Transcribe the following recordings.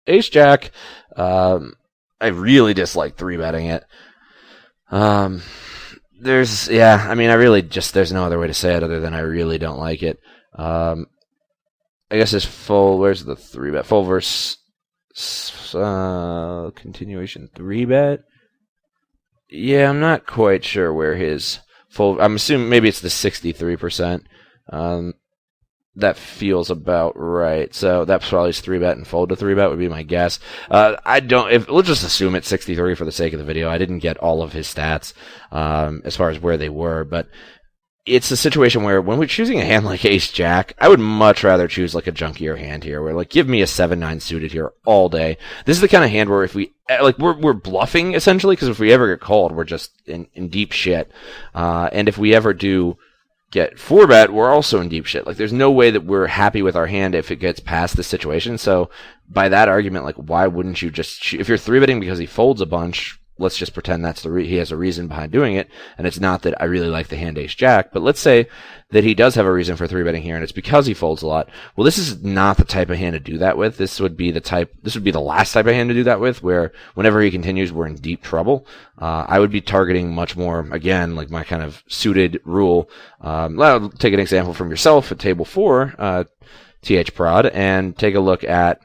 Ace Jack, I really dislike 3-betting it. There's no other way to say it other than I really don't like it. I guess it's full. Where's the 3-bet? Full versus continuation 3-bet. Yeah, I'm not quite sure where his full. I'm assuming maybe it's the 63%. That feels about right. So that's probably his 3-bet and fold to 3-bet would be my guess. Let's just assume it's 63 for the sake of the video. I didn't get all of his stats as far as where they were, but it's a situation where when we're choosing a hand like Ace Jack, I would much rather choose like a junkier hand here, where like give me a 7-9 suited here all day. This is the kind of hand where if we're bluffing essentially, because if we ever get called, we're just in deep shit. And if we ever do get 4-bet, we're also in deep shit. Like, there's no way that we're happy with our hand if it gets past this situation. So, by that argument, like, why wouldn't you just... If you're 3-betting because he folds a bunch, let's just pretend that's he has a reason behind doing it, and it's not that I really like the hand Ace-Jack, but let's say that he does have a reason for 3-betting here, and it's because he folds a lot. Well, this is not the type of hand to do that with. This would be the last type of hand to do that with, where whenever he continues, we're in deep trouble. I would be targeting much more, again, like my kind of suited rule. I'll take an example from yourself at table 4, THProd, and take a look at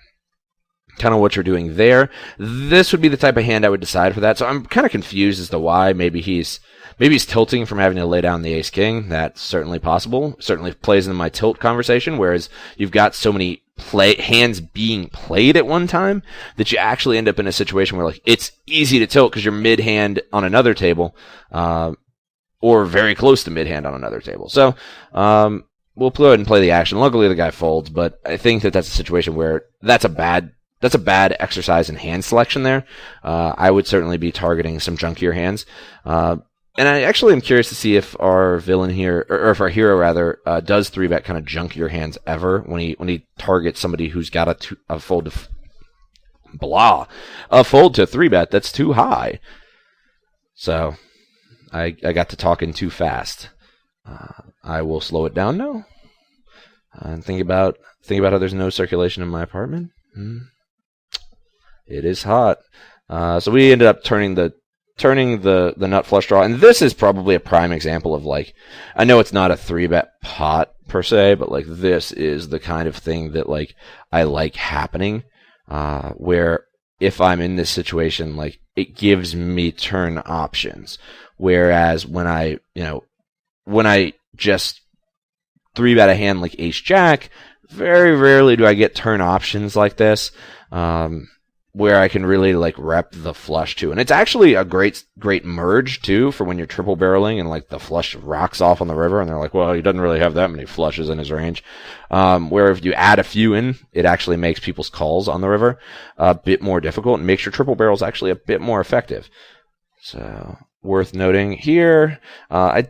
kind of what you're doing there. This would be the type of hand I would decide for that. So I'm kind of confused as to why. Maybe he's tilting from having to lay down the ace-king. That's certainly possible. Certainly plays into my tilt conversation, whereas you've got so many hands being played at one time that you actually end up in a situation where like it's easy to tilt because you're mid-hand on another table, or very close to mid-hand on another table. So we'll go ahead and play the action. Luckily, the guy folds, but I think that's a situation where that's a bad exercise in hand selection there. I would certainly be targeting some junkier hands. And I actually am curious to see if our villain here, or if our hero rather, does 3-bet kind of junkier hands ever when he targets somebody who's got a fold to 3-bet that's too high. So I got to talking too fast. I will slow it down now and think about how there's no circulation in my apartment. It is hot. So we ended up turning the nut flush draw, and this is probably a prime example of like, I know it's not a 3-bet pot per se, but like this is the kind of thing that like I like happening, where if I'm in this situation, like it gives me turn options, whereas when I just 3-bet a hand like Ace Jack, very rarely do I get turn options like this, where I can really like rep the flush too. And it's actually a great merge too for when you're triple barreling and like the flush rocks off on the river and they're like, well, he doesn't really have that many flushes in his range. Where if you add a few in, it actually makes people's calls on the river a bit more difficult and makes your triple barrels actually a bit more effective. So worth noting here. I'm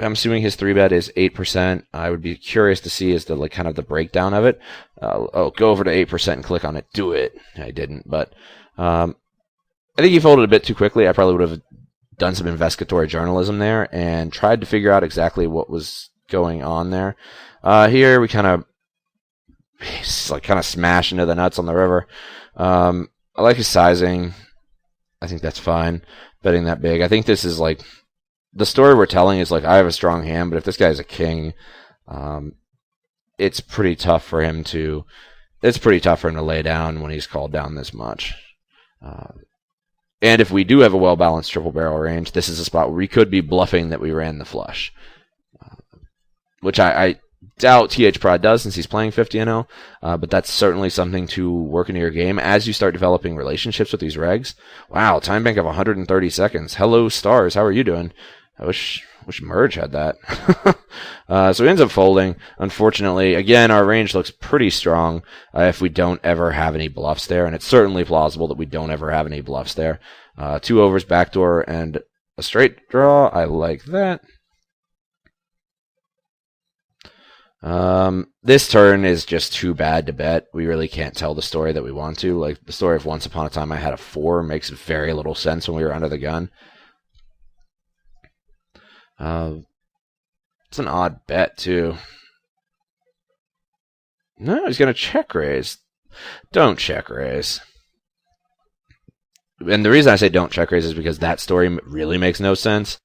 assuming his 3-bet is 8%. I would be curious to see as the like kind of the breakdown of it. Go over to 8% and click on it. Do it. I didn't, but I think he folded a bit too quickly. I probably would have done some investigatory journalism there and tried to figure out exactly what was going on there. Here we kind of smash into the nuts on the river. I like his sizing. I think that's fine. Betting that big. I think this is like the story we're telling is like I have a strong hand, but if this guy's a king, it's pretty tough for him to lay down when he's called down this much. And if we do have a well-balanced triple barrel range, this is a spot where we could be bluffing that we ran the flush, which I doubt THProd does since he's playing 50-0, but that's certainly something to work into your game as you start developing relationships with these regs. Wow, time bank of 130 seconds. Hello, stars. How are you doing? I wish Merge had that. So he ends up folding. Unfortunately, again, our range looks pretty strong if we don't ever have any bluffs there, and it's certainly plausible that we don't ever have any bluffs there. 2 overs, backdoor, and a straight draw. I like that. This turn is just too bad to bet. We really can't tell the story that we want to. Like, the story of Once Upon a Time I Had a 4 makes very little sense when we were under the gun. It's an odd bet, too. No, he's going to check raise. Don't check raise. And the reason I say don't check raise is because that story really makes no sense.